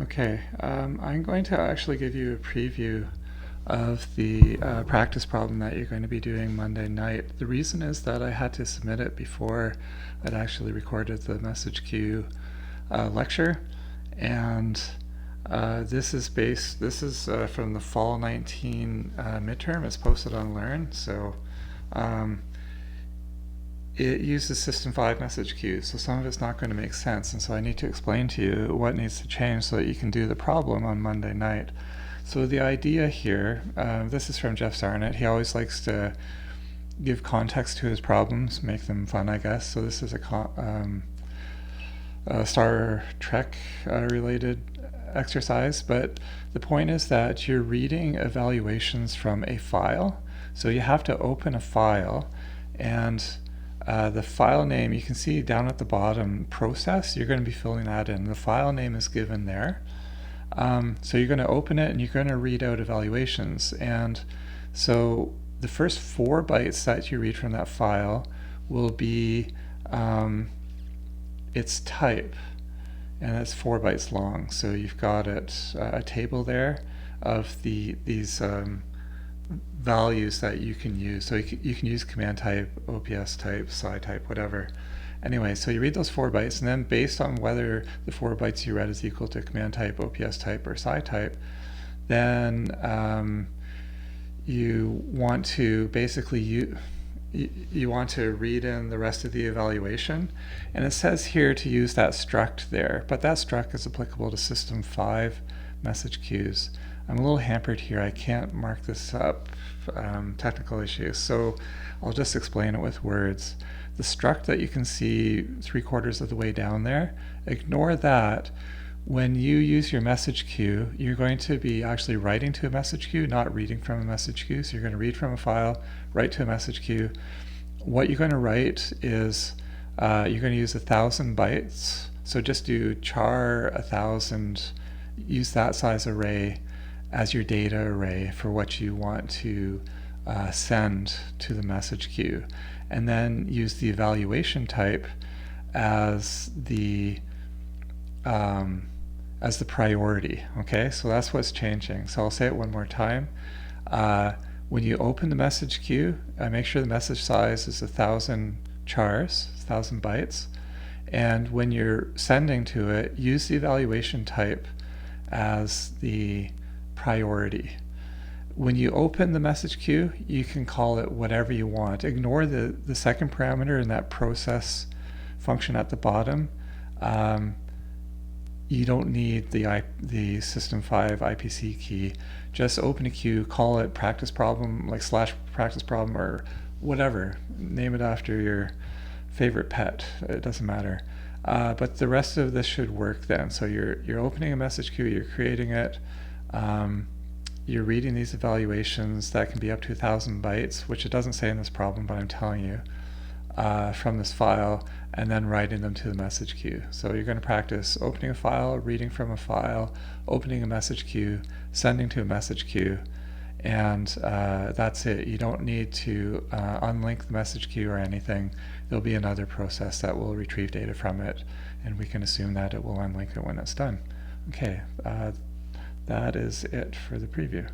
Okay, I'm going to actually give you a preview of the practice problem that you're going to be doing Monday night. The reason is that I had to submit it before I'd actually recorded the message queue lecture, and this is from the fall 19 midterm. It's posted on Learn, so it uses System 5 message queues, so some of it's not going to make sense, and so I need to explain to you what needs to change so that you can do the problem on Monday night. So the idea here, this is from Jeff Sarnett. He always likes to give context to his problems, make them fun, I guess. So this is a Star Trek related exercise, but the point is that you're reading evaluations from a file. So you have to open a file, and the file name, you can see down at the bottom, process, you're going to be filling that in. The file name is given there. So you're going to open it and you're going to read out evaluations. And so the first 4 bytes that you read from that file will be its type, and it's 4 bytes long. So you've got a table there of these values that you can use. So you can use command type, OPS type, sci type, whatever. Anyway, so you read those 4 bytes, and then based on whether the 4 bytes you read is equal to command type, OPS type, or sci type, then you want to basically you want to read in the rest of the evaluation. And it says here to use that struct there, but that struct is applicable to System 5 message queues. I'm a little hampered here. I can't mark this up, technical issues, so I'll just explain it with words. The struct that you can see 3/4 of the way down there, ignore that. When you use your message queue, you're going to be actually writing to a message queue, not reading from a message queue. So you're going to read from a file, write to a message queue. What you're going to write is you're going to use 1,000 bytes. So just do char 1,000, use that size array as your data array for what you want to send to the message queue, and then use the evaluation type as the priority. Okay, so that's what's changing. So I'll say it one more time. When you open the message queue, make sure the message size is 1,000 chars, 1,000 bytes, and when you're sending to it, use the evaluation type as the priority. When you open the message queue, you can call it whatever you want. Ignore the second parameter in that process function at the bottom. You don't need the System 5 IPC key. Just open a queue, call it practice problem, like /practice problem, or whatever. Name it after your favorite pet. It doesn't matter. But the rest of this should work then. So you're opening a message queue, you're creating it. You're reading these evaluations that can be up to 1,000 bytes, which it doesn't say in this problem, but I'm telling you, from this file, and then writing them to the message queue. So you're going to practice opening a file, reading from a file, opening a message queue, sending to a message queue, and that's it. You don't need to unlink the message queue or anything. There'll be another process that will retrieve data from it, and we can assume that it will unlink it when it's done. Okay. That is it for the preview.